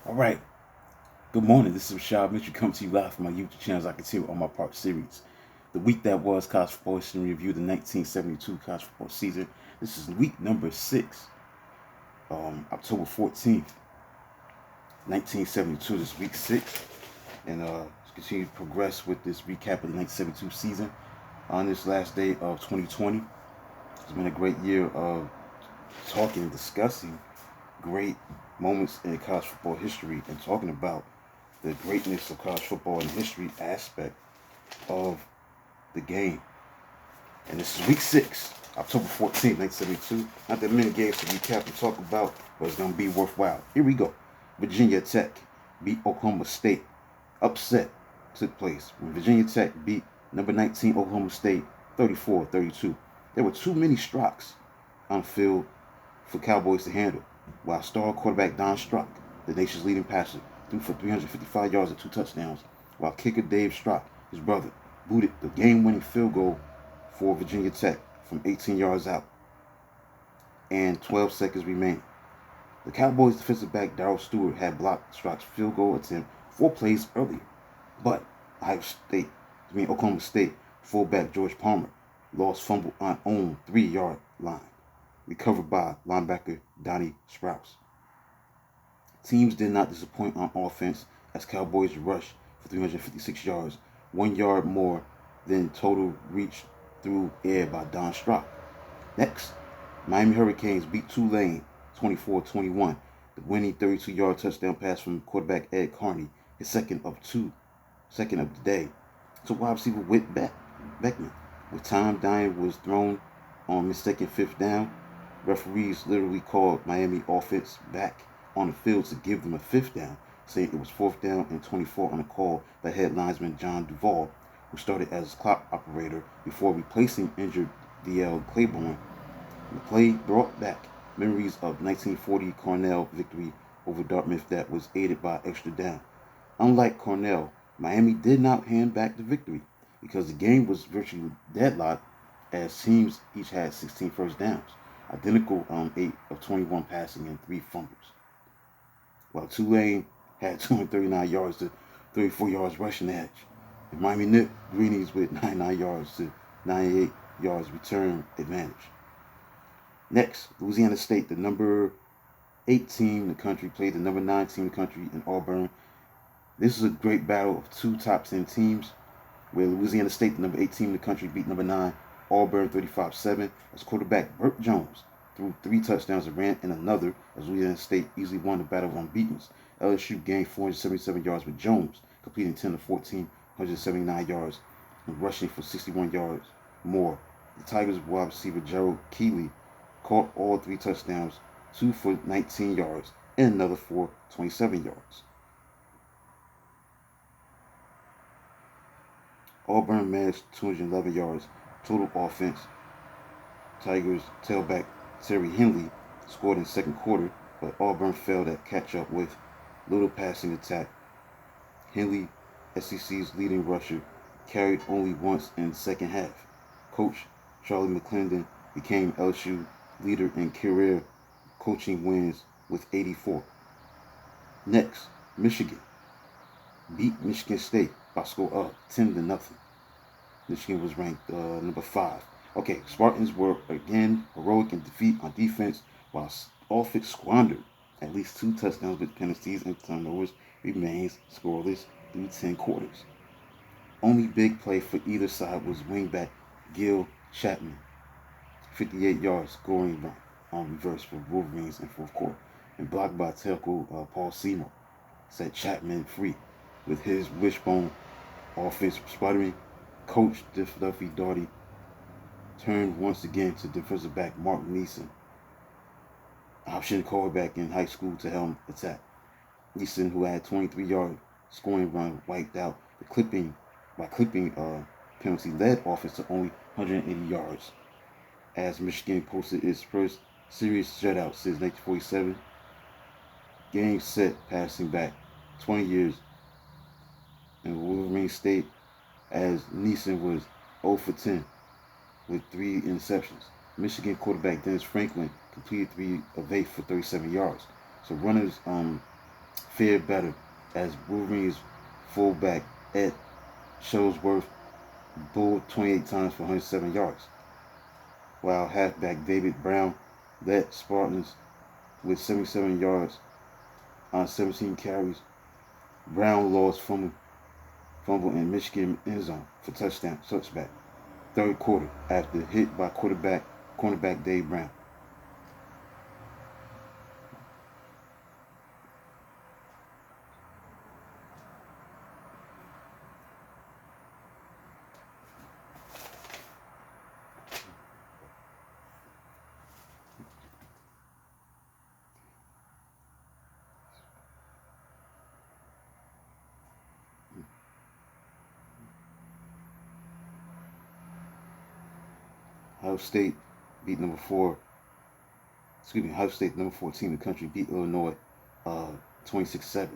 All right. Good morning. This is Rashad Mitchell coming to you live from my YouTube channel as I continue on my part series. The week that was college football history review, the 1972 college football season. This is week number 6, October 14th, 1972. This is week 6. And continue to progress with this recap of the 1972 season on this last day of 2020. It's been a great year of talking and discussing great moments in college football history and talking about the greatness of college football and history aspect of the game. And this is week 6, October 14th, 1972. Not that many games to recap and talk about, but it's going to be worthwhile. Here we go. Virginia Tech beat Oklahoma State. Upset took place when Virginia Tech beat number 19 Oklahoma State 34-32. There were too many strikes on field for Cowboys to handle, while star quarterback Don Strock, the nation's leading passer, threw for 355 yards and 2 touchdowns, while kicker Dave Strock, his brother, booted the game-winning field goal for Virginia Tech from 18 yards out, and 12 seconds remaining. The Cowboys' defensive back Darryl Stewart had blocked Strock's field goal attempt 4 plays earlier, but Oklahoma State fullback George Palmer lost fumble on own 3-yard line, recovered by linebacker Donnie Sprouse. Teams did not disappoint on offense as Cowboys rushed for 356 yards, 1 yard more than total reach through air by Don Strock. Next, Miami Hurricanes beat Tulane 24-21. The winning 32-yard touchdown pass from quarterback Ed Carney, his second of the day, to wide receiver Whit Beckman. With time, Dine was thrown on mistaken 5th down. Referees literally called Miami offense back on the field to give them a 5th down, saying it was 4th down and 24 on a call by head linesman John Duvall, who started as clock operator before replacing injured D.L. Claiborne. The play brought back memories of 1940 Cornell victory over Dartmouth that was aided by extra down. Unlike Cornell, Miami did not hand back the victory because the game was virtually deadlocked as teams each had 16 first downs, identical on 8 of 21 passing and 3 fumbles. While Tulane had 239 yards to 34 yards rushing edge, and Miami nipped Greenies with 99 yards to 98 yards return advantage. Next, Louisiana State, the number 8 team in the country, played the number 9 team in the country in Auburn. This is a great battle of 2 top 10 teams, where Louisiana State, the number 8 team in the country, beat number 9 Auburn 35-7 as quarterback Burt Jones threw 3 touchdowns and ran in another as Louisiana State easily won the battle of unbeatens. LSU gained 477 yards with Jones, completing 10 of 14, 179 yards, and rushing for 61 yards more. The Tigers' wide receiver Gerald Keeley caught all 3 touchdowns, 2 for 19 yards, and another for 27 yards. Auburn managed 211 yards total offense. Tigers tailback Terry Henley scored in the second quarter, but Auburn failed at catch-up with little passing attack. Henley, SEC's leading rusher, carried only once in the second half. Coach Charlie McClendon became LSU leader in career coaching wins with 84. Next, Michigan beat Michigan State by a score of 10-0. Michigan was ranked number 5. Okay, Spartans were again heroic in defeat on defense, while offense squandered at least 2 touchdowns with penalties and turnovers, remains scoreless through 10 quarters. Only big play for either side was wingback Gil Chapman, 58 yards scoring run on reverse for Wolverines in fourth quarter, and blocked by tackle Paul Seymour set Chapman free. With his wishbone offense sputtering, Coach Duffy Daugherty turned once again to defensive back Mark Neeson, option quarterback in high school, to helm attack. Neeson, who had a 23-yard scoring run, wiped out the clipping penalty, led offense to only 180 yards as Michigan posted its first serious shutout since 1947. Game set passing back 20 years in Wolverine State as Neeson was 0 for 10 with 3 interceptions. Michigan quarterback Dennis Franklin completed 3 of 8 for 37 yards. So runners fared better as Wolverines fullback Ed Shuttlesworth bulled 28 times for 107 yards, while halfback David Brown led Spartans with 77 yards on 17 carries. Brown lost fumble in Michigan end zone for touchback. Third quarter after hit by cornerback Dave Brown. Ohio State beat number four. Ohio State, number 14 in the country, beat Illinois 26-7.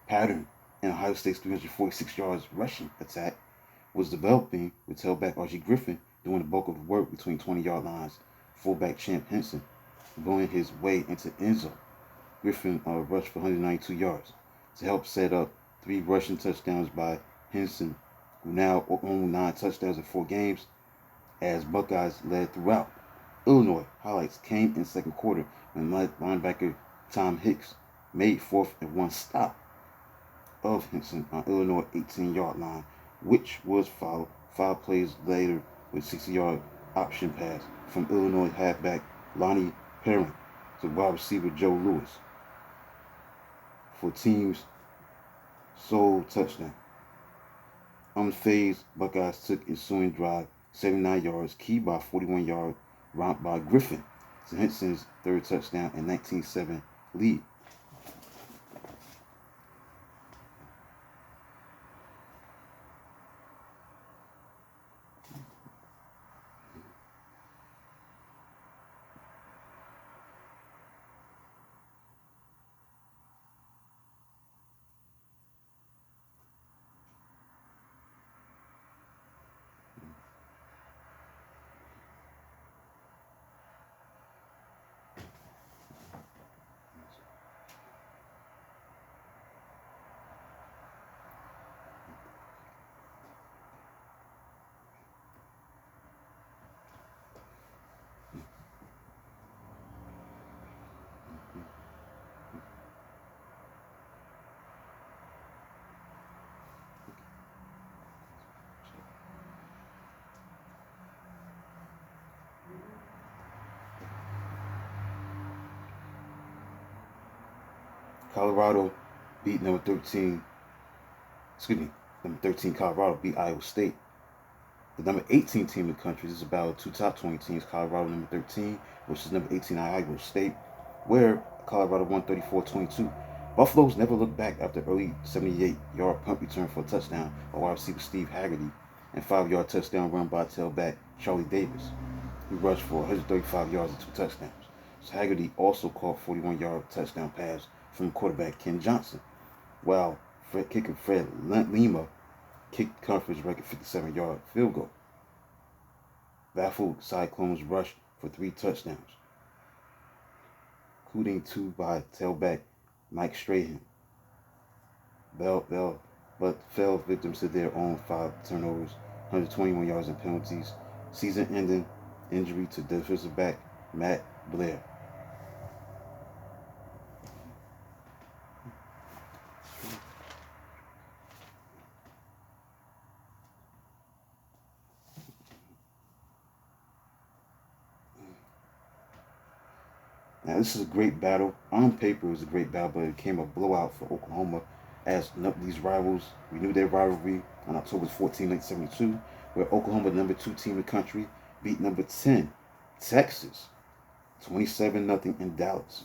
Pattern in Ohio State's 346 yards rushing attack was developing with tailback R.G. Griffin doing the bulk of the work between 20-yard lines. Fullback Champ Henson going his way into end zone. Griffin rushed for 192 yards to help set up 3 rushing touchdowns by Henson, who now owned 9 touchdowns in 4 games, as Buckeyes led throughout. Illinois highlights came in second quarter when linebacker Tom Hicks made 4th and 1 stop of Henson on Illinois' 18-yard line, which was followed 5 plays later with a 60-yard option pass from Illinois halfback Lonnie Perrin to wide receiver Joe Lewis for team's sole touchdown. Unfazed, Buckeyes took ensuing drive 79 yards, keyed by a 41-yard romp by Griffin to Henson's 3rd touchdown and 19-7 lead. Colorado beat number 13 Colorado beat Iowa State. The number 18 team in the country. This is about 2 top 20 teams. Colorado number 13 versus number 18 Iowa State, where Colorado won 34-22. Buffaloes never looked back after early 78-yard punt return for a touchdown by wide receiver Steve Haggerty and 5-yard touchdown run by tailback Charlie Davis, who rushed for 135 yards and 2 touchdowns. So Haggerty also caught 41-yard touchdown pass from quarterback Ken Johnson, while kicker Fred Lima kicked conference record 57-yard field goal. Baffled Cyclones rushed for 3 touchdowns, including 2 by tailback Mike Strahan, but fell victims to their own 5 turnovers, 121 yards and penalties, season-ending injury to defensive back Matt Blair. Now, this is a great battle. On paper, it was a great battle, but it became a blowout for Oklahoma as these rivals renewed their rivalry on October 14, 1972, where Oklahoma, the number 2 team in the country, beat number 10, Texas, 27-0 in Dallas.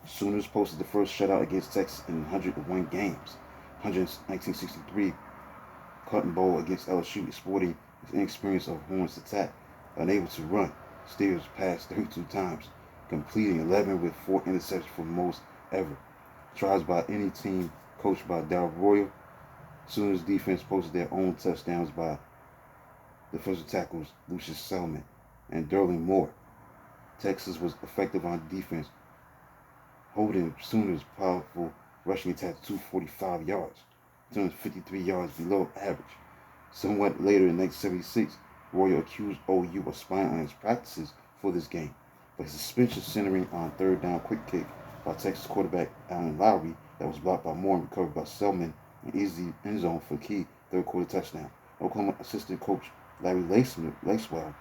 Sooners posted the first shutout against Texas in 101 games. 1963 Cotton Bowl against LSU, exploiting his inexperience of Horn's attack, unable to run. Steers passed 32 times, completing 11 with 4 interceptions for most ever. Tries by any team coached by Darrell Royal. Sooners defense posted their own touchdowns by defensive tackles Lucius Selman and Derlin Moore. Texas was effective on defense, holding Sooners' powerful rushing attack to 245 yards, 253 yards below average. Somewhat later in 1976, Royal accused OU of spying on his practices for this game, but his suspension centering on third down quick kick by Texas quarterback Allen Lowry that was blocked by Moore and recovered by Selman in easy end zone for a key third quarter touchdown. Oklahoma assistant coach Larry Lacewell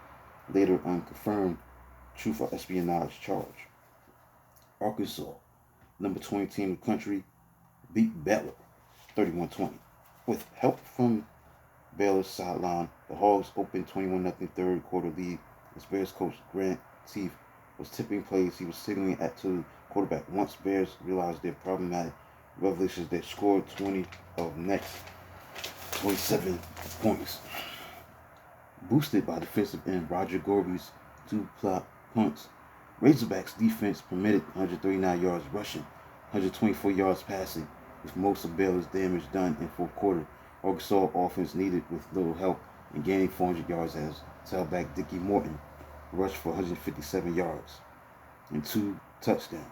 later unconfirmed truth of espionage charge. Arkansas, number 20 team in the country, beat Baylor 31-20. With help from Baylor's sideline, the Hogs opened 21-0 third quarter lead as Bears coach Grant Teeth was tipping plays. He was signaling to the quarterback. Once Bears realized their problematic revelations, they scored 20 of next 27 points. Boosted by defensive end Roger Gorby's two punts, Razorbacks defense permitted 139 yards rushing, 124 yards passing, with most of Baylor's damage done in fourth quarter. Arkansas offense needed with little help in gaining 400 yards as tailback Dickie Morton rushed for 157 yards and 2 touchdowns.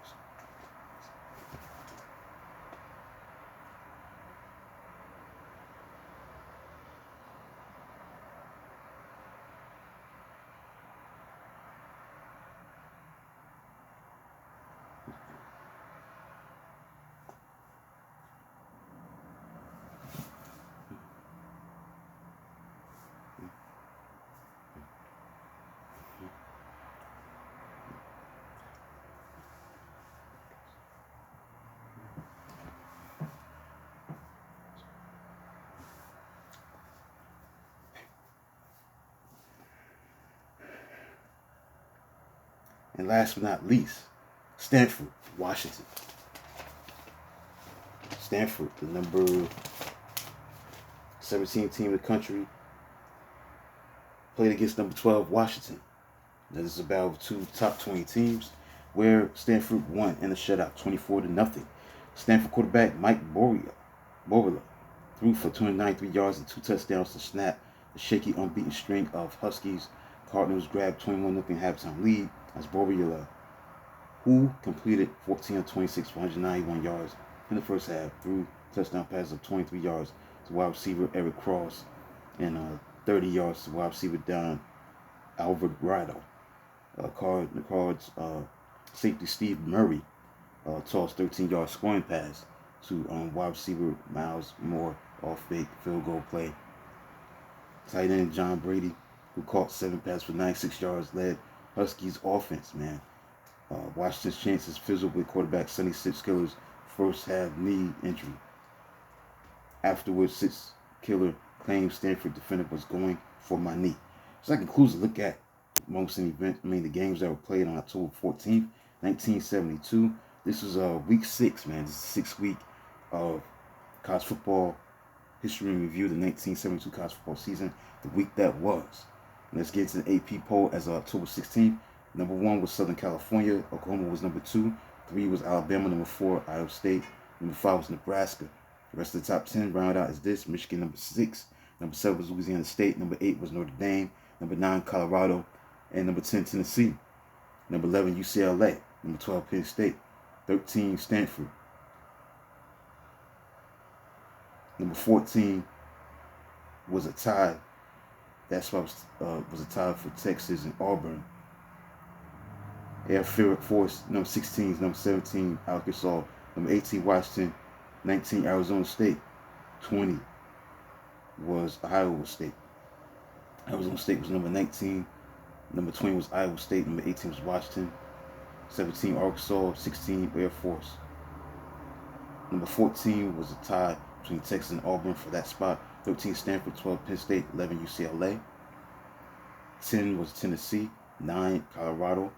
And last but not least, Stanford, Washington. Stanford, the number 17 team in the country, played against number 12, Washington. Now, this is a battle of two top 20 teams where Stanford won in a shutout, 24-0. Stanford quarterback Mike Borilla threw for 293 yards and 2 touchdowns to snap the shaky, unbeaten string of Huskies. Cardinals grabbed 21-0 halftime lead as Borilla, who completed 14 of 26 for 191 yards in the first half, threw touchdown passes of 23 yards to wide receiver Eric Cross and 30 yards to wide receiver Don Alvarado. The Cards safety Steve Murray tossed 13-yard scoring pass to wide receiver Miles Moore off fake field goal play. Tight end John Brady, who caught 7 passes for 96 yards, led Huskies offense, man. Washington's chances fizzled with quarterback Sonny Six-Killer's first half knee injury. Afterwards, Six-Killer claimed Stanford defender was going for my knee. So that concludes a look at most of the games that were played on October 14th, 1972. This was week 6, man. This is the 6th week of college football history and review, the 1972 college football season, the week that was. Let's get to the AP poll as of October 16th. Number 1 was Southern California. Oklahoma was number 2. 3 was Alabama. Number 4, Iowa State. Number 5 was Nebraska. The rest of the top 10 rounded out as this. Michigan, number 6. Number 7 was Louisiana State. Number 8 was Notre Dame. Number 9, Colorado. And number 10, Tennessee. Number 11, UCLA. Number 12, Penn State. 13, Stanford. Number 14 was a tie. That's why was a tie for Texas and Auburn. Air Force, number 16, number 17, Arkansas, number 18, Washington, 19, Arizona State, 20 was Iowa State. Arizona State was number 19, number 20 was Iowa State, number 18 was Washington, 17, Arkansas, 16, Air Force. Number 14 was a tie between Texas and Auburn for that spot. 13, Stanford, 12, Penn State, 11, UCLA. 10 was Tennessee, 9, Colorado,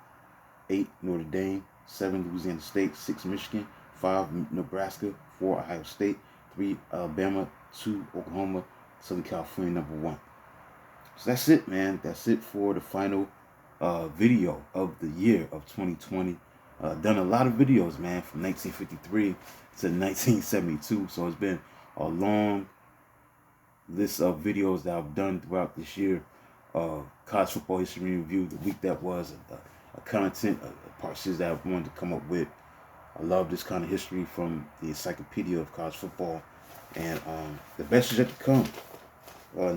8, Notre Dame, 7, Louisiana State, 6, Michigan, 5, Nebraska, 4, Ohio State, 3, Alabama, 2, Oklahoma, Southern California, number 1. So that's it, man. That's it for the final video of the year of 2020. Done a lot of videos, man, from 1953 to 1972. So it's been a long list of videos that I've done throughout this year. college football history review, the week that was, a content, a part series that I wanted to come up with. I love this kind of history from the encyclopedia of college football, and the best is yet to come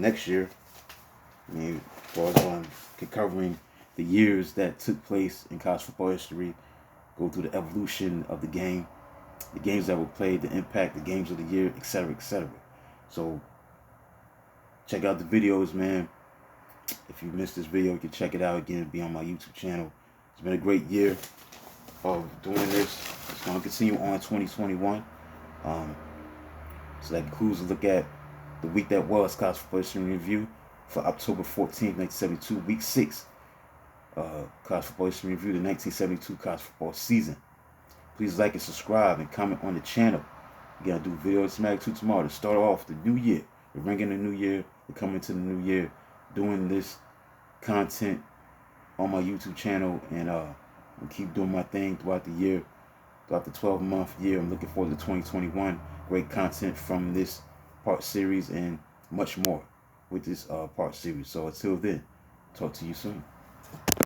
next year. I mean, as far as covering the years that took place in college football history, go through the evolution of the game, the games that were played, the impact, the games of the year, etc., etc. So check out the videos, man. If you missed this video, you can check it out again. Be on my YouTube channel. It's been a great year of doing this. It's going to continue on 2021. So that concludes a look at the week that was college football history review for October 14th, 1972, week 6. College football history review, the 1972 college football season. Please like and subscribe and comment on the channel. Again, I'll do videos magnitude tomorrow to start off the new year. We're ringing the new year. We're coming to the new year, doing this content on my YouTube channel, and I'll keep doing my thing throughout the year, throughout the 12-month year. I'm looking forward to 2021. Great content from this part series and much more with this part series. So until then, talk to you soon.